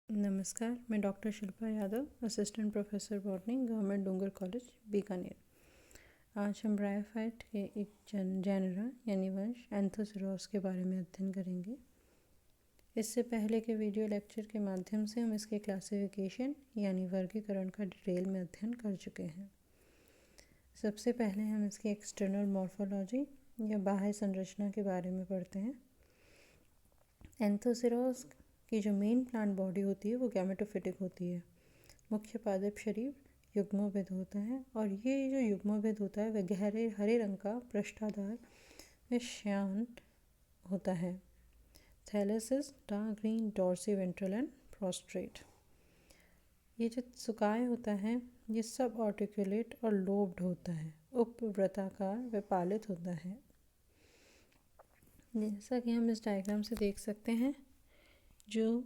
नमस्कार, मैं doctor Shilpa Yadav, assistant professor botany, government Dungar college, Bikaner. आज हम ब्रायोफाइट के एक जेनरा यानी वंश एंथोसिरोस के बारे में अध्ययन करेंगे। इससे पहले के वीडियो लेक्चर के माध्यम से हम इसके क्लासिफिकेशन यानी वर्गीकरण का डिटेल में अध्ययन कर चुके हैं। सबसे पहले हम इसकी एक्सटर्नल मॉर्फोलॉजी या बाह्य संरचना के बारे में पढ़ते हैं। एंथोसिरोस की जो मेन प्लांट बॉडी होती है वो गैमेटोफिटिक होती है। मुख्य पादप शरीर युग्मोभिद होता है और ये जो युग्मोभिद होता है वह गहरे हरे रंग का पृष्ठाधार में श्यान होता है। Thallus is dark green dorsiventral and prostrate. ये जो सुकाय होता है ये सब आर्टिकुलेट और लोब्ड होता है, उपवृत्ताकार व पालित होता है। जैसा कि हम इस डायग्राम से देख सकते हैं, जो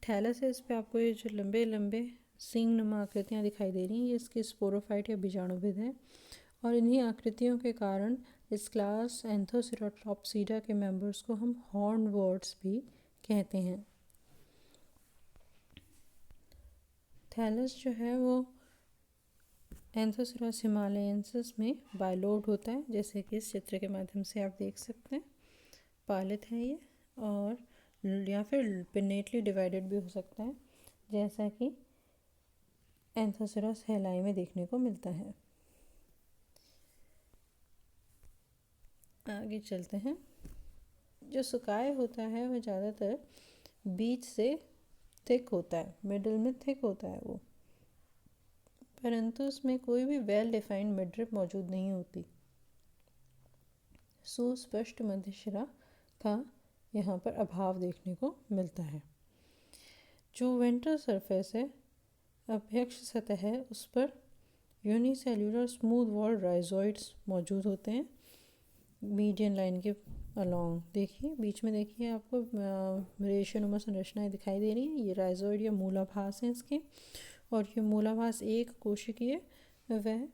थैलस है इस पे आपको ये जो लंबे लंबे सींग नुमा आकृतियाँ दिखाई दे रही हैं, ये इसके स्पोरोफाइट या बीजाणुभिद हैं और इन्हीं आकृतियों के कारण इस क्लास एंथोसिरोटॉप्सीडा के मेंबर्स को हम हॉर्न वर्ड्स भी कहते हैं। थैलस जो है वो एंथोसिरोस हिमालयेंसिस में बाइलोब्ड होता है, जैसे कि इस चित्र के माध्यम से आप देख सकते हैं। पालित है ये और या फिर पिन्नेटली डिवाइडेड भी हो सकता है, जैसा कि एंथोसिरोस हेलाई में देखने को मिलता है। आगे चलते हैं। जो सुकाय होता है वह ज़्यादातर बीच से थिक होता है, मिडिल में थिक होता है वो, परंतु उसमें कोई भी वेल डिफाइंड मिडरिप मौजूद नहीं होती। सुस्पष्ट मध्यशिरा का यहाँ पर अभाव देखने को मिलता है। जो वेंट्रल सरफेस है, अभ्यक्ष सतह है, उस पर यूनिसेल्यूलर स्मूथ वॉल राइजोइड्स मौजूद होते हैं मीडियन लाइन के अलोंग। देखिए बीच में, देखिए आपको रेशोनुमा संरचनाएं दिखाई दे रही हैं। ये राइजोइड या मूलाभास हैं इसके, और ये मूलाभास एक कोशिकीय वह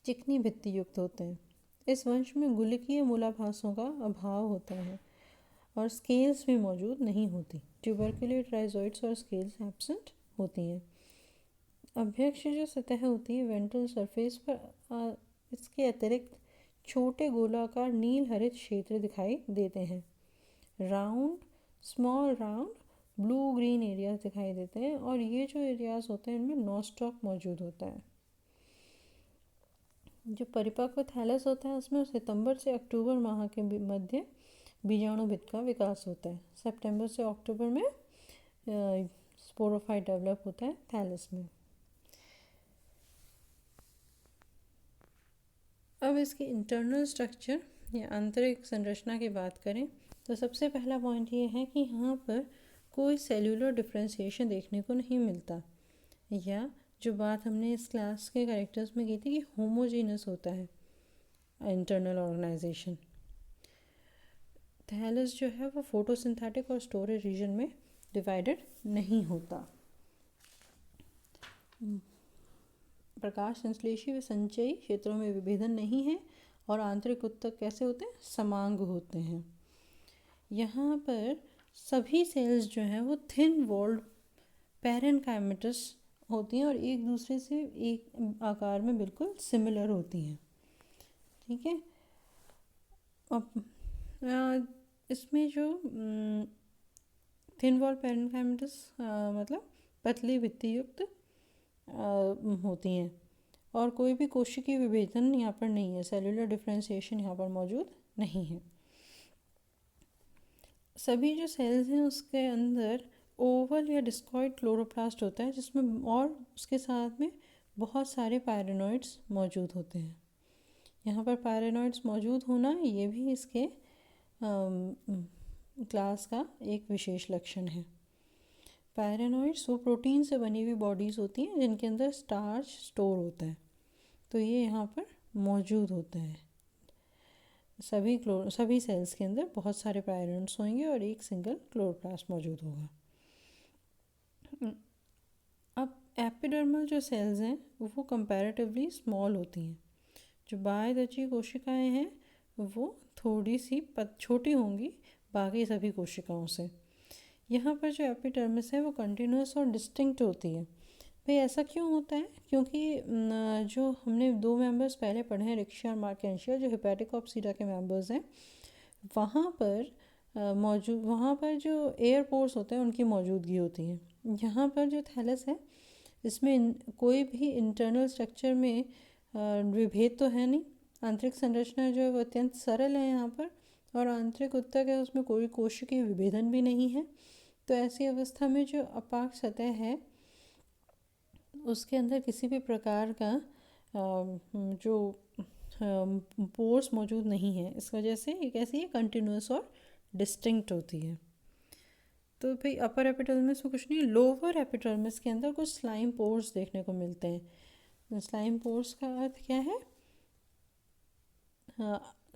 चिकनी भित्ति युक्त होते हैं। इस वंश में गुलिकीय मूलाभासों का अभाव होता है और स्केल्स भी मौजूद नहीं होती। ट्यूबरकुलेट राइजोइड्स और स्केल्स एब्सेंट होती हैं। अभ्यक्ष जो सतह होती है वेंट्रल सरफेस पर इसके अतिरिक्त छोटे गोलाकार नील हरित क्षेत्र दिखाई देते हैं। Round small round blue green areas दिखाई देते हैं और ये जो एरियाज होते हैं इनमें नोस्टॉक मौजूद होता है। जो परिपक्व थैलस होता है उसमें सितंबर से अक्टूबर माह के मध्य बीजाणुभिद का विकास होता है। सितंबर से अक्टूबर में स्पोरोफाइट डेवलप होता है थैलस में। अब इसकी इंटरनल स्ट्रक्चर या आंतरिक संरचना की बात करें तो सबसे पहला पॉइंट ये है कि यहाँ पर कोई सेल्यूलर डिफ्रेंशिएशन देखने को नहीं मिलता, या जो बात हमने इस क्लास के कैरेक्टर्स में की थी कि होमोजीनस होता है इंटरनल ऑर्गेनाइजेशन। थैलस जो है वो फोटोसिंथेटिक और स्टोरेज रीजन में डिवाइडेड नहीं होता। प्रकाश संश्लेषी व संचयी क्षेत्रों में विभेदन नहीं है और आंतरिक उत्तक कैसे होते हैं, समांग होते हैं। यहाँ पर सभी सेल्स जो हैं वो थिन वॉल्ड पैरेनकाइमेटस होती हैं और एक दूसरे से एक आकार में बिल्कुल सिमिलर होती हैं। ठीक है। अब इसमें जो थिन वॉल पैरेनकाइमेटस मतलब पतली भित्ति युक्त होती हैं और कोई भी कोशिकीय विभेदन यहाँ पर नहीं है, सेल्यूलर डिफ्रेंशिएशन यहाँ पर मौजूद नहीं है। सभी जो सेल्स हैं उसके अंदर ओवल या डिस्कॉइड क्लोरोप्लास्ट होता है, जिसमें और उसके साथ में बहुत सारे पायरेनॉइड्स मौजूद होते हैं। यहाँ पर पायरेनॉइड्स मौजूद होना ये भी इसके क्लास का एक विशेष लक्षण है। पायरेनॉइड्स वो प्रोटीन से बनी हुई बॉडीज़ होती हैं जिनके अंदर स्टार्च स्टोर होता है, तो ये यहाँ पर मौजूद होता है। सभी सेल्स के अंदर बहुत सारे पायरेनॉइड्स होंगे और एक सिंगल क्लोरोप्लास्ट मौजूद होगा। अब एपिडर्मल जो सेल्स हैं वो कंपैरेटिवली स्मॉल होती हैं। जो बाह्यदर्शी कोशिकाएं हैं वो थोड़ी सी छोटी होंगी बाकी सभी कोशिकाओं से। यहाँ पर जो एपिडर्मिस है वो कंटिन्यूस और डिस्टिंक्ट होती है। भाई ऐसा क्यों होता है? क्योंकि जो हमने दो मेंबर्स पहले पढ़े हैं, रिक्शा और मार्केंशिया, जो हेपेटिकोप्सिडा के मेंबर्स हैं, वहाँ पर वहाँ पर जो एयर पोर्स होते हैं उनकी मौजूदगी होती है। यहाँ पर जो थैलस है इसमें कोई भी इंटरनल स्ट्रक्चर में विभेद तो है नहीं। आंतरिक संरचना जो है वो अत्यंत सरल है यहाँ पर, और आंतरिक ऊतक है उसमें कोई कोशिकीय विभेदन भी नहीं है। तो ऐसी अवस्था में जो अपाक सतह है उसके अंदर किसी भी प्रकार का जो पोर्स मौजूद नहीं है। इस वजह से ये कैसी है, कंटिन्यूस और डिस्टिंक्ट होती है। तो भाई अपर एपिडर्मिस में कुछ नहीं, लोअर एपिडर्मिस के अंदर कुछ स्लाइम पोर्स देखने को मिलते हैं। स्लाइम पोर्स का अर्थ क्या है?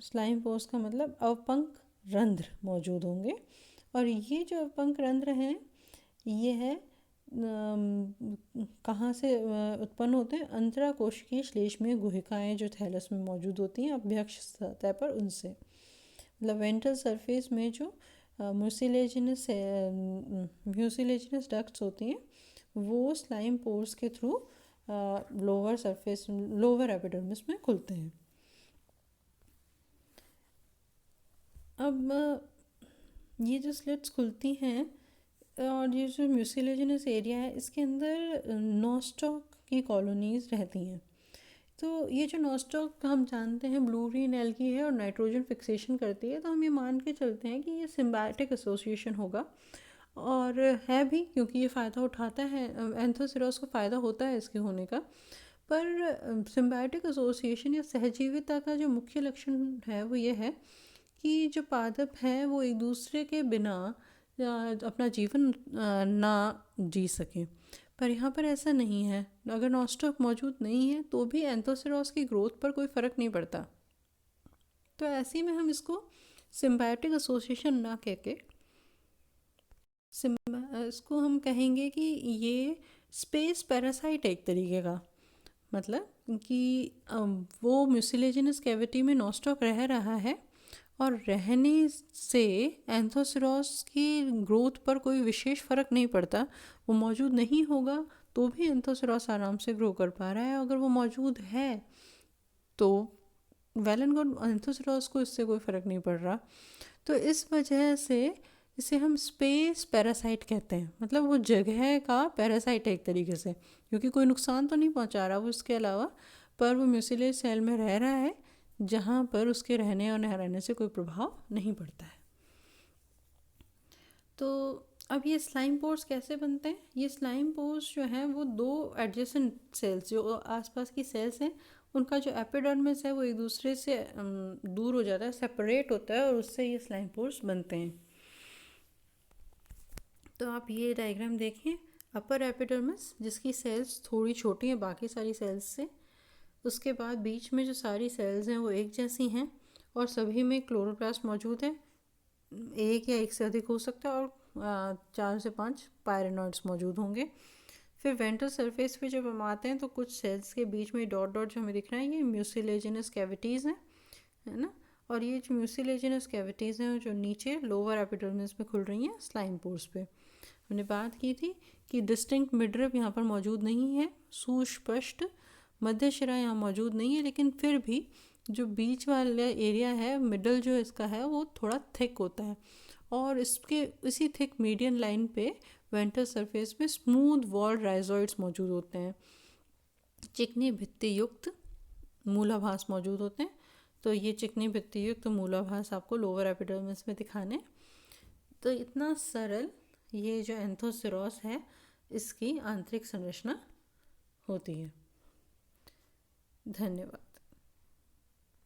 स्लाइम पोर्स का मतलब अवपंक रंध्र मौजूद होंगे, और ये जो अवपंक रंध्र हैं ये है कहाँ से उत्पन्न होते हैं? अंतराकोशिकीय श्लेष्मीय गुहिकाएं जो थैलस में मौजूद होती हैं अभ्यक्ष सतह पर, उनसे। मतलब वेंट्रल सरफेस में जो म्यूसिलेजिनस डक्ट्स होती हैं वो स्लाइम पोर्स के थ्रू लोअर एपिडर्मिस में खुलते हैं। अब ये जो स्लिट्स खुलती हैं और ये जो म्यूसिलेजिनस एरिया है इसके अंदर नॉस्टॉक की कॉलोनीज रहती हैं। तो ये जो नॉस्टॉक हम जानते हैं ब्लू ग्रीन एल्गी है और नाइट्रोजन फिक्सेशन करती है, तो हम ये मान के चलते हैं कि ये सिम्बायोटिक एसोसिएशन होगा, और है भी, क्योंकि ये फ़ायदा उठाता है, एंथोसिरोस को फ़ायदा होता है इसके होने का। पर सिम्बायोटिक एसोसिएशन या सहजीविता का जो मुख्य लक्षण है वो ये है कि जो पादप हैं वो एक दूसरे के बिना अपना जीवन ना जी सकें। पर यहाँ पर ऐसा नहीं है। अगर नॉस्टॉक मौजूद नहीं है तो भी एंथोसिरोस की ग्रोथ पर कोई फ़र्क नहीं पड़ता। तो ऐसे में हम इसको सिम्बायोटिक एसोसिएशन ना कह के इसको हम कहेंगे कि ये स्पेस पैरासाइट एक तरीके का, मतलब कि वो म्यूसिलेजिनस कैविटी में नॉस्टॉक रह रहा है और रहने से एंथोसिरोस की ग्रोथ पर कोई विशेष फ़र्क नहीं पड़ता। वो मौजूद नहीं होगा तो भी एंथोसिरोस आराम से ग्रो कर पा रहा है, अगर वो मौजूद है तो वेल एंड गुड, एंथोसिरोस को इससे कोई फ़र्क नहीं पड़ रहा। तो इस वजह से इसे हम स्पेस पैरासाइट कहते हैं, मतलब वो जगह का पैरासाइट है एक तरीके से, क्योंकि कोई नुकसान तो नहीं पहुंचा रहा वो इसके अलावा, पर वो म्यूसिलेज सेल में रह रहा है जहाँ पर उसके रहने और न रहने से कोई प्रभाव नहीं पड़ता है। तो अब ये स्लाइम पोर्स कैसे बनते हैं? ये स्लाइम पोर्स जो हैं वो दो एडजेसेंट सेल्स, जो आसपास की सेल्स हैं, उनका जो एपिडर्मिस है वो एक दूसरे से दूर हो जाता है, सेपरेट होता है, और उससे ये स्लाइम पोर्स बनते हैं। तो आप ये डायग्राम देखिए, अपर एपिडर्मिस जिसकी सेल्स थोड़ी छोटी हैं बाकी सारी सेल्स से, उसके बाद बीच में जो सारी सेल्स हैं वो एक जैसी हैं और सभी में क्लोरोप्लास्ट मौजूद है, एक या एक से अधिक हो सकता है, और 4 से 5 पायरेनॉइड्स मौजूद होंगे। फिर वेंट्रल सरफेस पे जब हम आते हैं तो कुछ सेल्स के बीच में डॉट डॉट जो हमें दिख रहा है ये म्यूसिलेजिनस कैविटीज़ हैं, है ना। और ये जो म्यूसिलेजिनस कैविटीज़ हैं जो नीचे लोअर एपिडर्मिस में खुल रही हैं स्लाइम पोर्स पे, हमने बात की थी कि डिस्टिंक्ट मिडरिब यहाँ पर मौजूद नहीं है, सुस्पष्ट मध्य शिरा यहाँ मौजूद नहीं है, लेकिन फिर भी जो बीच वाला एरिया है, मिडल जो इसका है वो थोड़ा थिक होता है, और इसके इसी थिक मीडियन लाइन पे वेंट्रल सरफेस में स्मूथ वॉल्ड राइजोइड्स मौजूद होते हैं, चिकनी भित्ति युक्त मूलाभास मौजूद होते हैं। तो ये चिकनी भित्ति युक्त मूलाभास आपको लोअर एपिडर्मिस में दिखाने। तो इतना सरल ये जो एंथोसिरोस है इसकी आंतरिक संरचना होती है। धन्यवाद।